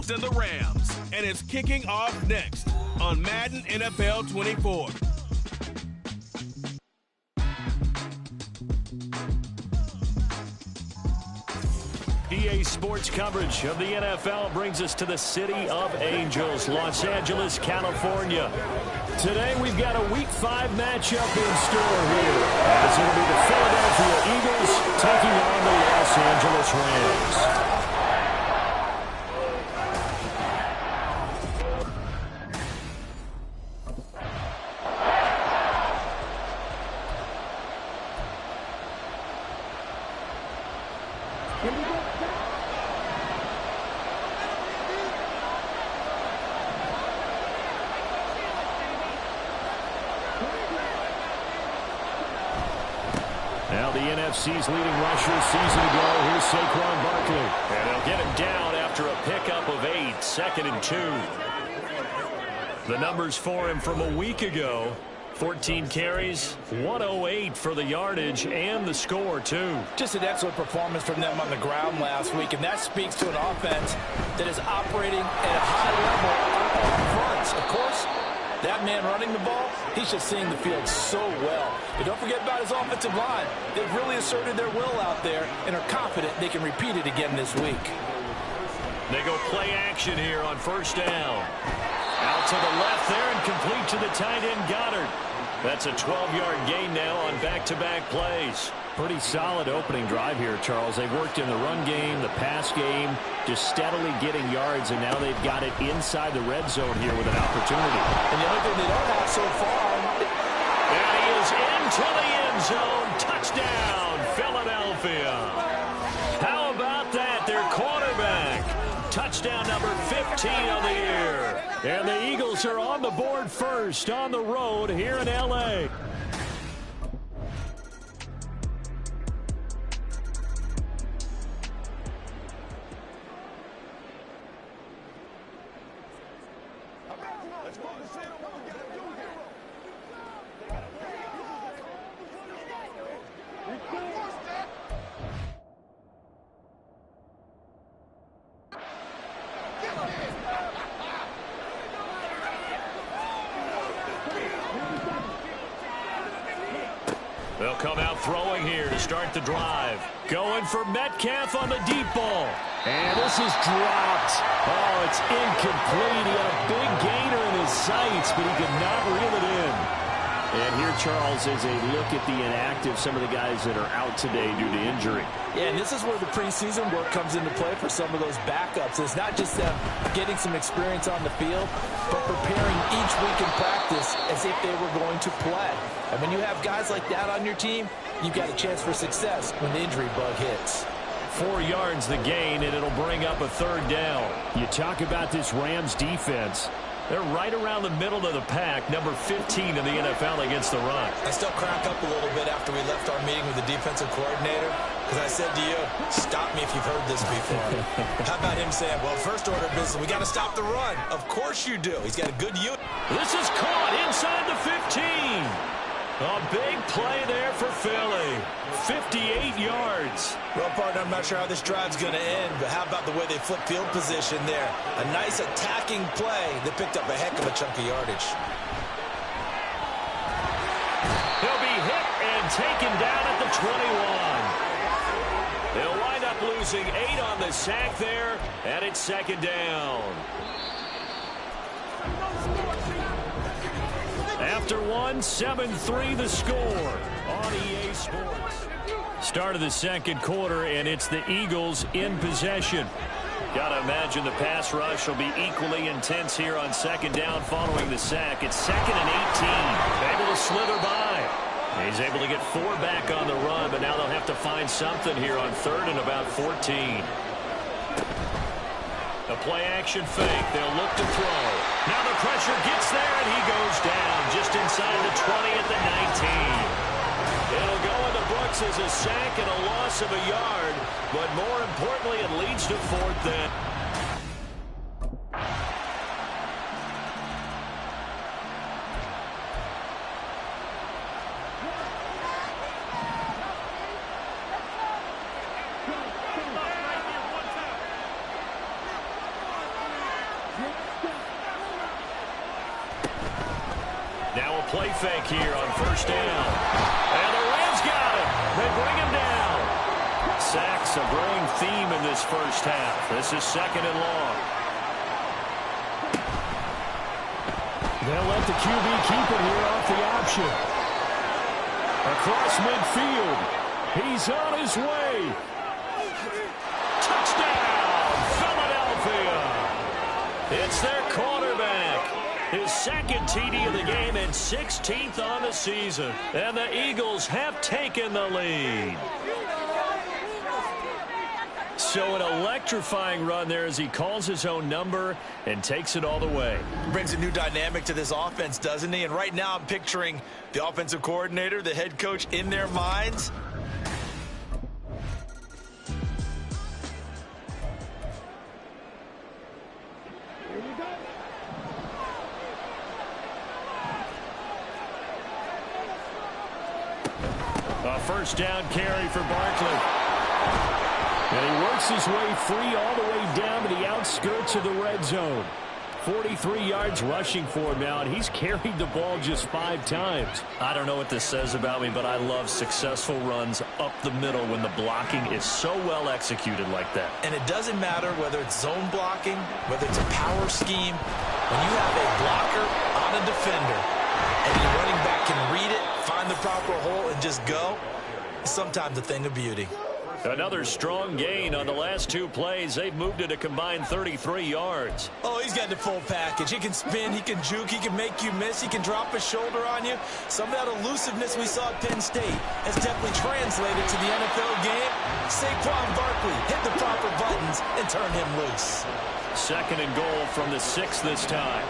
Eagles and the Rams, and it's kicking off next on Madden NFL 24. EA Sports coverage of the NFL brings us to the City of Angels, Los Angeles, California. Today we've got a Week 5 matchup in store here, as it'll be the Philadelphia Eagles taking on the Los Angeles Rams. Now the NFC's leading rusher season ago. Here's Saquon Barkley. And they'll get him down after a pickup of 8, 2nd and 2. The numbers for him from a week ago. 14 carries, 108 for the yardage, and the score, too. Just an excellent performance from them on the ground last week, and that speaks to an offense that is operating at a high level on all fronts. Of course, that man running the ball, he's just seeing the field so well. But don't forget about his offensive line. They've really asserted their will out there and are confident they can repeat it again this week. They go play action here on first down. Out to the left there and complete to the tight end Goddard. That's a 12-yard gain now on back-to-back plays. Pretty solid opening drive here, Charles. They've worked in the run game, the pass game, just steadily getting yards, and now they've got it inside the red zone here with an opportunity. And the only thing they don't have so far. And he is into the end zone. Touchdown, Philadelphia. How about that? Their quarterback. Touchdown number 15 on the year. And the Eagles are on the board first on the road here in L.A. They'll come out throwing here to start the drive. Going for Metcalf on the deep ball. And this is dropped. Oh, it's incomplete. He had a big gainer in his sights, but he could not reel it in. And here, Charles, is a look at the inactive, some of the guys that are out today due to injury. Yeah, and this is where the preseason work comes into play for some of those backups. It's not just them getting some experience on the field, but preparing each week in practice as if they were going to play. And when you have guys like that on your team, you've got a chance for success when the injury bug hits. 4 yards the gain, and it'll bring up a third down. You talk about this Rams defense. They're right around the middle of the pack, number 15 in the NFL against the run. I still crack up a little bit after we left our meeting with the defensive coordinator, because I said to you, stop me if you've heard this before. How about him saying, well, first order of business, we got to stop the run. Of course you do. He's got a good unit. This is caught inside the 15. A big play there for Philly. 58 yards. Well, partner, I'm not sure how this drive's going to end, but how about the way they flip field position there? A nice attacking play that picked up a heck of a chunk of yardage. He'll be hit and taken down at the 21. They'll wind up losing 8 on the sack there, and it's second down. After 1, 7-3 the score on EA Sports. Start of the second quarter, and it's the Eagles in possession. Got to imagine the pass rush will be equally intense here on second down following the sack. It's 2nd and 18. Able to slither by. He's able to get 4 back on the run, but now they'll have to find something here on 3rd and about 14. A play-action fake. They'll look to throw. Now the pressure gets there, and he goes down just inside the 20 at the 19. It'll go in the books as a sack and a loss of a yard, but more importantly, it leads to 4th then. Now a play fake here on first down. And the Rams got him. They bring him down. Sacks a growing theme in this first half. This is second and long. They'll let the QB keep it here off the option. Across midfield. He's on his way. Touchdown, Philadelphia. It's their quarterback. His second TD of the game and 16th on the season. And the Eagles have taken the lead. So an electrifying run there as he calls his own number and takes it all the way. Brings a new dynamic to this offense, doesn't he? And right now I'm picturing the offensive coordinator, the head coach in their minds. A first down carry for Barkley. And he works his way free all the way down to the outskirts of the red zone. 43 yards rushing for him now, and he's carried the ball just 5 times. I don't know what this says about me, but I love successful runs up the middle when the blocking is so well executed like that. And it doesn't matter whether it's zone blocking, whether it's a power scheme. When you have a blocker on a defender and the running back can read it, find the proper hole, and just go, it's sometimes a thing of beauty. Another strong gain on the last 2 plays. They've moved it a combined 33 yards. Oh, he's got the full package. He can spin, he can juke, he can make you miss, he can drop his shoulder on you. Some of that elusiveness we saw at Penn State has definitely translated to the NFL game. Saquon Barkley hit the proper buttons and turn him loose. Second and goal from the 6 this time.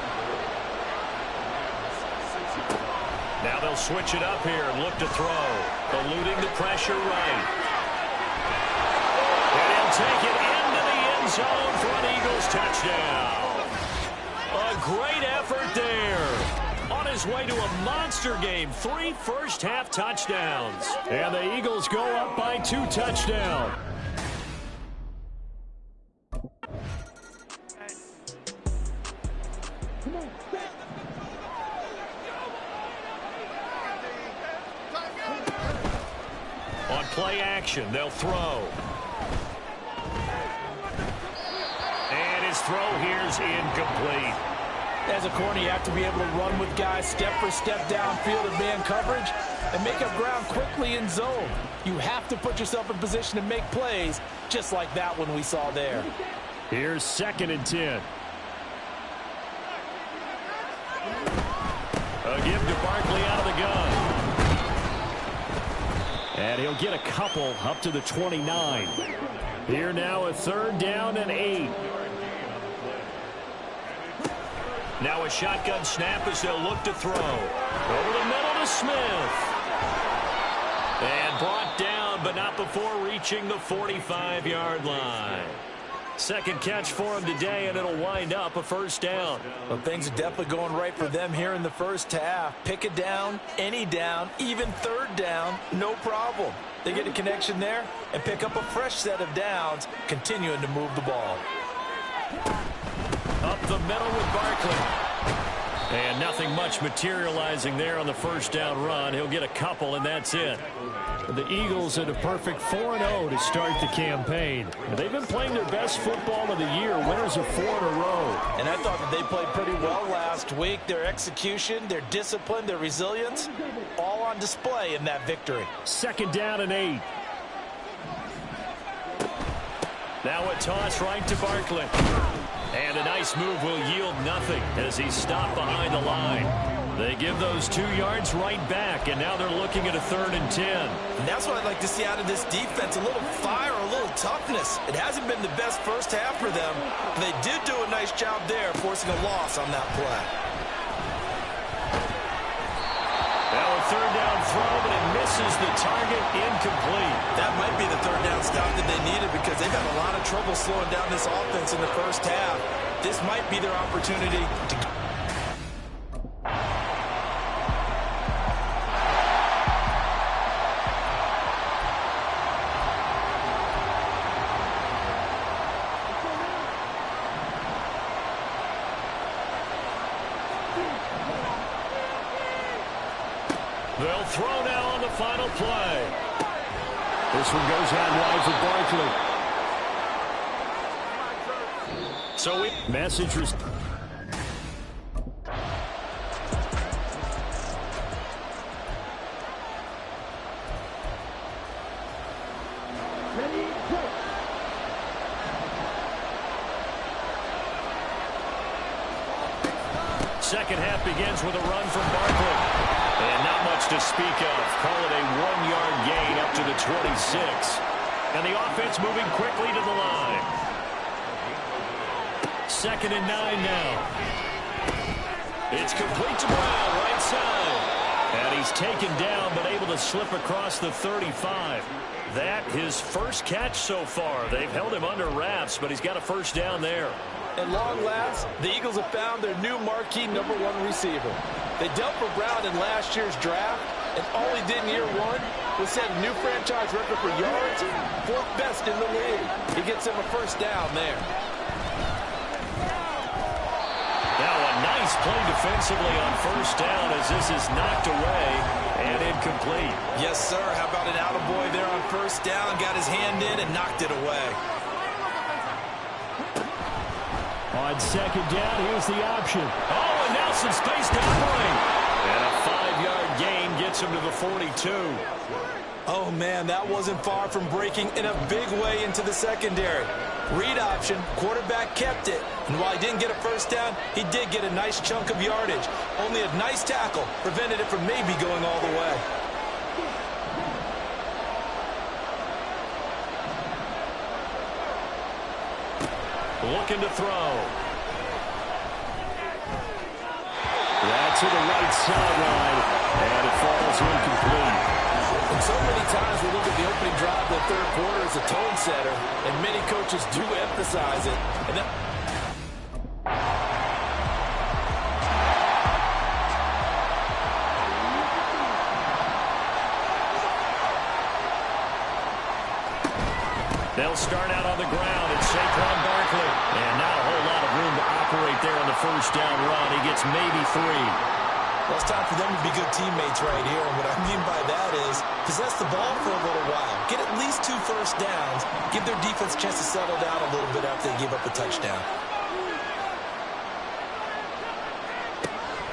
Now they'll switch it up here and look to throw. Eluding the pressure right. And he'll take it into the end zone for an Eagles touchdown. A great effort there. On his way to a monster game. 3 first-half touchdowns. And the Eagles go up by 2 touchdowns. On play action, they'll throw. And his throw here's incomplete. As a corner, you have to be able to run with guys step for step downfield in man coverage and make up ground quickly in zone. You have to put yourself in position to make plays, just like that one we saw there. Here's 2nd and 10. A give to Barkley out of the gun. And he'll get a couple up to the 29. Here now a 3rd down and 8. Now a shotgun snap as they'll look to throw. Over the middle to Smith. And brought down, but not before reaching the 45-yard line. Second catch for him today, and it'll wind up a first down. Well, things are definitely going right for them here in the first half. Pick it down, any down, even 3rd down, no problem. They get a connection there and pick up a fresh set of downs, continuing to move the ball. Up the middle with Barkley. And nothing much materializing there on the first down run. He'll get a couple, and that's it. The Eagles at a perfect 4-0 to start the campaign. They've been playing their best football of the year, winners of 4 in a row. And I thought that they played pretty well last week. Their execution, their discipline, their resilience, all on display in that victory. 2nd down and 8. Now a toss right to Barkley. And a nice move will yield nothing as he's stopped behind the line. They give those 2 yards right back, and now they're looking at a 3rd and 10. And that's what I'd like to see out of this defense, a little fire, a little toughness. It hasn't been the best first half for them. They did do a nice job there, forcing a loss on that play. Now a 3rd down throw, but it misses the target, incomplete. That might be the 3rd down stop that they needed because they've had a lot of trouble slowing down this offense in the first half. This might be their opportunity to get They'll throw now on the final play. This one goes out wide for Barkley. So message was second half begins with a run from Barkley. And not much to speak of. Call it a 1-yard gain up to the 26. And the offense moving quickly to the line. 2nd and 9 now. It's complete to Brown, right side. And he's taken down, but able to slip across the 35. That his first catch so far. They've held him under wraps, but he's got a first down there. At long last, the Eagles have found their new marquee #1 receiver. They dealt for Brown in last year's draft, and all he did in year 1 was set a new franchise record for yards, 4th best in the league. He gets him a first down there. Now a nice play defensively on first down as this is knocked away and incomplete. Yes, sir. How about an attaboy there on first down? Got his hand in and knocked it away. On 2nd down, here's the option. Oh, and now some space to operate. And a 5-yard gain gets him to the 42. Oh, man, that wasn't far from breaking in a big way into the secondary. Read option, quarterback kept it. And while he didn't get a first down, he did get a nice chunk of yardage. Only a nice tackle prevented it from maybe going all the way. Looking to throw. That's to the right sideline, and it falls incomplete. And so many times we look at the opening drive of the 3rd quarter as a tone setter, and many coaches do emphasize it. And that they'll start out on the ground. It's Saquon Barkley. And not a whole lot of room to operate there on the first down run. He gets maybe 3. Well, it's time for them to be good teammates right here. And what I mean by that is possess the ball for a little while. Get at least 2 first downs. Give their defense a chance to settle down a little bit after they give up a touchdown.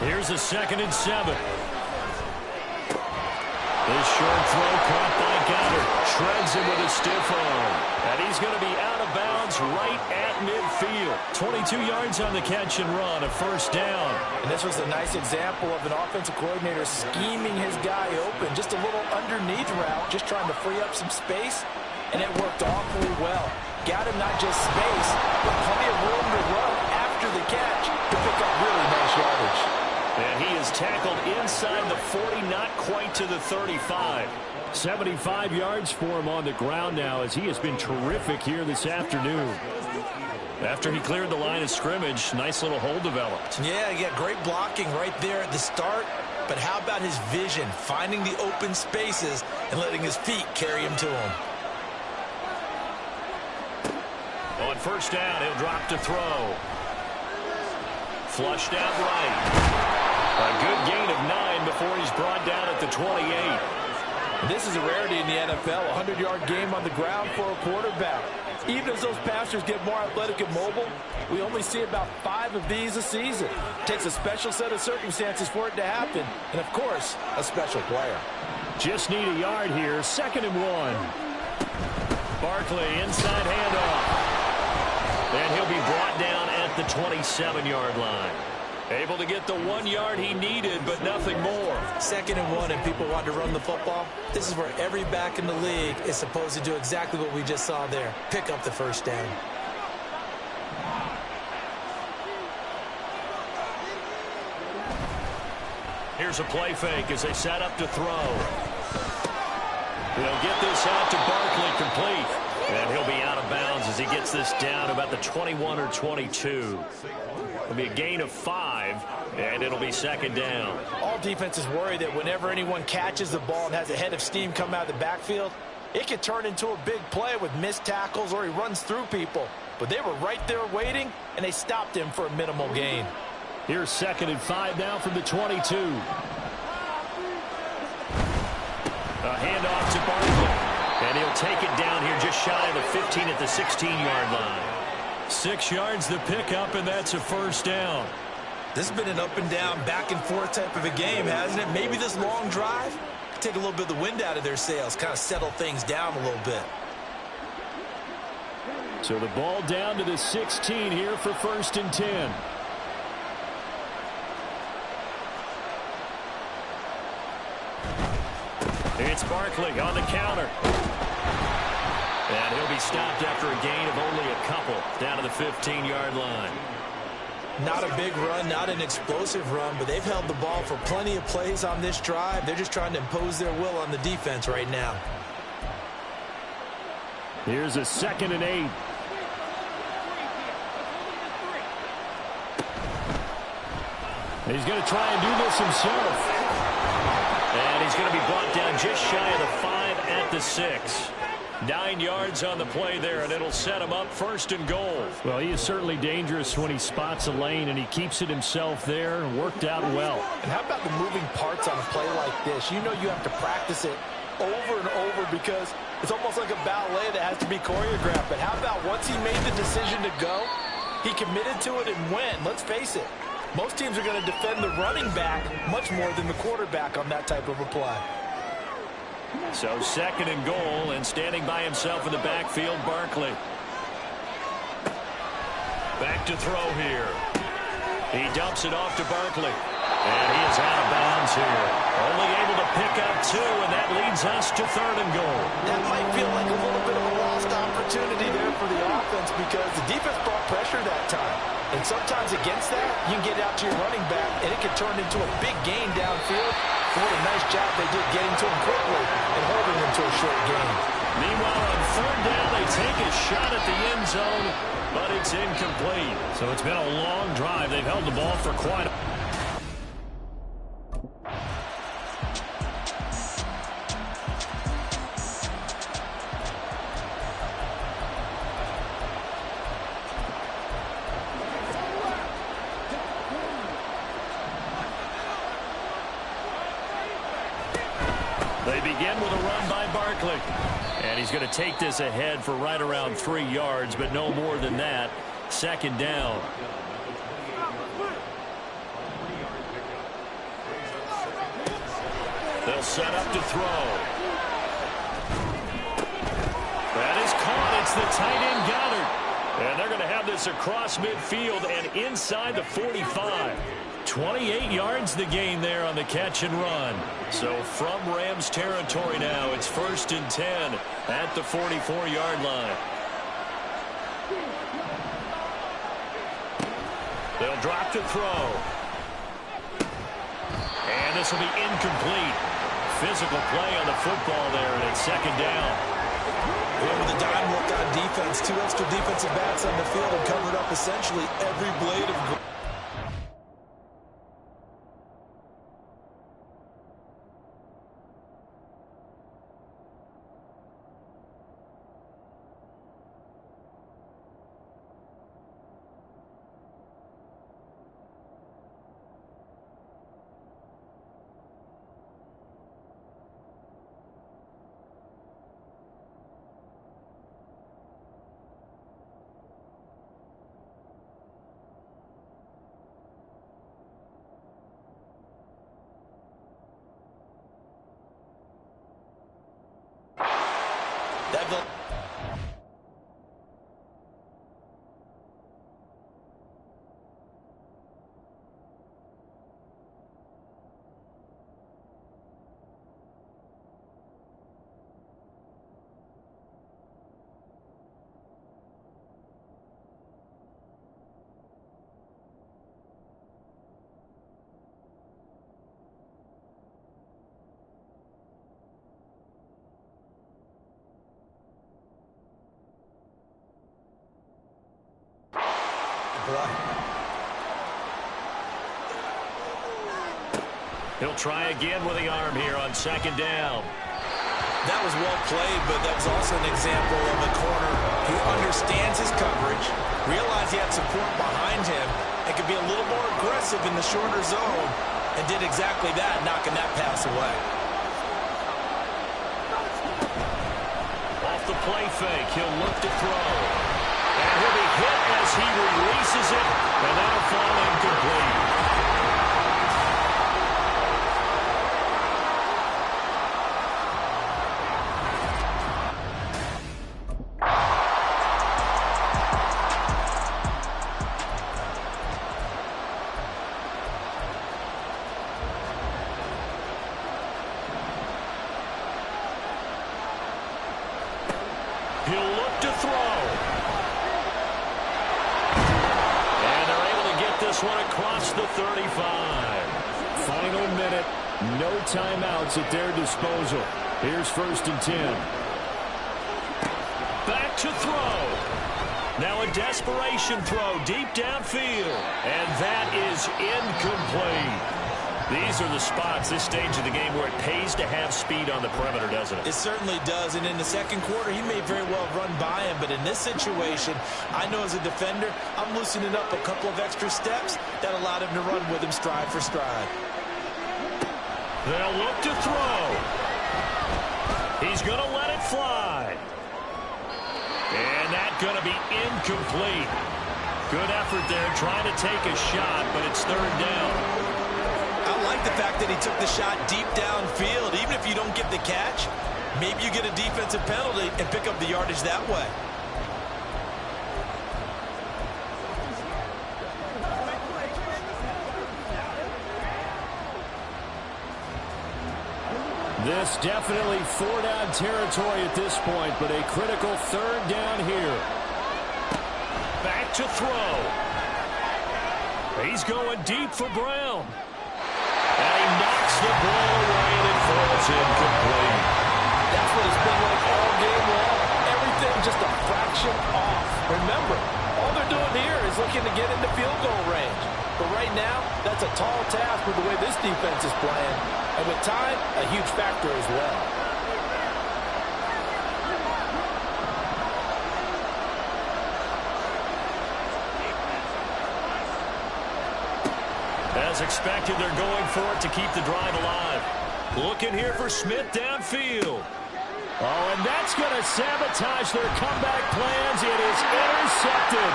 Here's a 2nd and 7. This short throw caught by Goddard. Shreds him with a stiff arm. And he's going to be out of bounds right at midfield. 22 yards on the catch and run, a first down. And this was a nice example of an offensive coordinator scheming his guy open. Just a little underneath route, just trying to free up some space. And it worked awfully well. Got him not just space, but plenty of room to run after the catch to pick up really nice yardage. And he is tackled inside the 40, not quite to the 35. 75 yards for him on the ground now as he has been terrific here this afternoon. After he cleared the line of scrimmage, nice little hole developed. Yeah, great blocking right there at the start. But how about his vision, finding the open spaces and letting his feet carry him to him? On first down, he'll drop to throw. Flushed out right. A good gain of 9 before he's brought down at the 28. And this is a rarity in the NFL, a 100-yard game on the ground for a quarterback. Even as those passers get more athletic and mobile, we only see about 5 of these a season. It takes a special set of circumstances for it to happen, and of course, a special player. Just need a yard here, 2nd and 1. Barkley, inside handoff. And he'll be brought down at the 27-yard line. Able to get the 1 yard he needed, but nothing more. 2nd and 1, and people want to run the football. This is where every back in the league is supposed to do exactly what we just saw there. Pick up the first down. Here's a play fake as they set up to throw. They'll get this out to Barkley complete. And he'll be out of bounds as he gets this down to about the 21 or 22. It'll be a gain of 5, and it'll be 2nd down. All defenses worry that whenever anyone catches the ball and has a head of steam come out of the backfield, it can turn into a big play with missed tackles or he runs through people. But they were right there waiting, and they stopped him for a minimal gain. Here's 2nd and 5 now from the 22. A handoff to Barkley. And he'll take it down here just shy of the 15 at the 16-yard line. 6 yards the pickup, and that's a first down. This has been an up-and-down, back-and-forth type of a game, hasn't it? Maybe this long drive could take a little bit of the wind out of their sails, kind of settle things down a little bit. So the ball down to the 16 here for 1st and 10. It's Barkley on the counter. And he'll be stopped after a gain of only a couple down to the 15-yard line. Not a big run, not an explosive run, but they've held the ball for plenty of plays on this drive. They're just trying to impose their will on the defense right now. Here's a 2nd and 8. He's going to try and do this himself. And he's going to be brought down just shy of the 5 at the 6. 9 yards on the play there, and it'll set him up 1st and goal. Well, he is certainly dangerous when he spots a lane, and he keeps it himself there and worked out well. And how about the moving parts on a play like this? You know you have to practice it over and over because it's almost like a ballet that has to be choreographed. But how about once he made the decision to go, he committed to it and went. Let's face it, most teams are going to defend the running back much more than the quarterback on that type of a play. So 2nd and goal, and standing by himself in the backfield, Barkley. Back to throw here. He dumps it off to Barkley. And he is out of bounds here. Only able to pick up 2, and that leads us to 3rd and goal. That might feel like a little bit of a lost opportunity there for the offense because the defense brought pressure that time. And sometimes against that, you can get out to your running back, and it can turn into a big gain downfield. What a nice job they did getting to him quickly and holding him to a short gain. Meanwhile, on 3rd down, they take a shot at the end zone, but it's incomplete. So it's been a long drive. They've held the ball for quite a... They begin with a run by Barkley. And he's going to take this ahead for right around 3 yards, but no more than that. 2nd down. They'll set up to throw. That is caught. It's the tight end Goddard. And they're going to have this across midfield and inside the 45. 28 yards the gain there on the catch and run. So from Rams territory now, it's 1st and 10 at the 44-yard line. They'll drop to throw. And this will be incomplete. Physical play on the football there, and it's 2nd down. With the dime look on defense, 2 extra defensive backs on the field and covered up essentially every blade of grass. He'll try again with the arm here on 2nd down. That was well played, but that was also an example of a corner who understands his coverage, realized he had support behind him, and could be a little more aggressive in the shorter zone, and did exactly that, knocking that pass away. play fake. He'll look to throw. And he'll be hit as he releases it, and that'll fall incomplete. He'll look to throw. And they're able to get this one across the 35. Final minute. No timeouts at their disposal. Here's 1st and 10. Back to throw. Now a desperation throw deep downfield. And that is incomplete. These are the spots, this stage of the game, where it pays to have speed on the perimeter, doesn't it? It certainly does, and in the second quarter, he may very well run by him, but in this situation, I know as a defender, I'm loosening up a couple of extra steps that allowed him to run with him stride for stride. They'll look to throw. He's going to let it fly. And that's going to be incomplete. Good effort there, trying to take a shot, but it's 3rd down. I like the fact that he took the shot deep downfield. Even if you don't get the catch, maybe you get a defensive penalty and pick up the yardage that way. This definitely 4-down territory at this point, but a critical 3rd down here. Back to throw. He's going deep for Brown. And he knocks the ball away, and it falls incomplete. That's what it's been like all game long. Everything just a fraction off. Remember, all they're doing here is looking to get into field goal range. But right now, that's a tall task with the way this defense is playing. And with time, a huge factor as well. As expected, they're going for it to keep the drive alive. Looking here for Smith downfield. Oh, and that's going to sabotage their comeback plans. It is intercepted.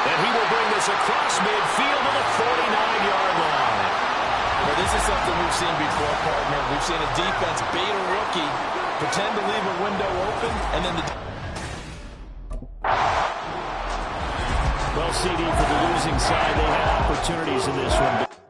And he will bring this across midfield to the 49-yard line. Well, this is something we've seen before, partner. We've seen a defense bait a rookie, pretend to leave a window open, and then the... Well, CD, for the losing side, they had opportunities in this one.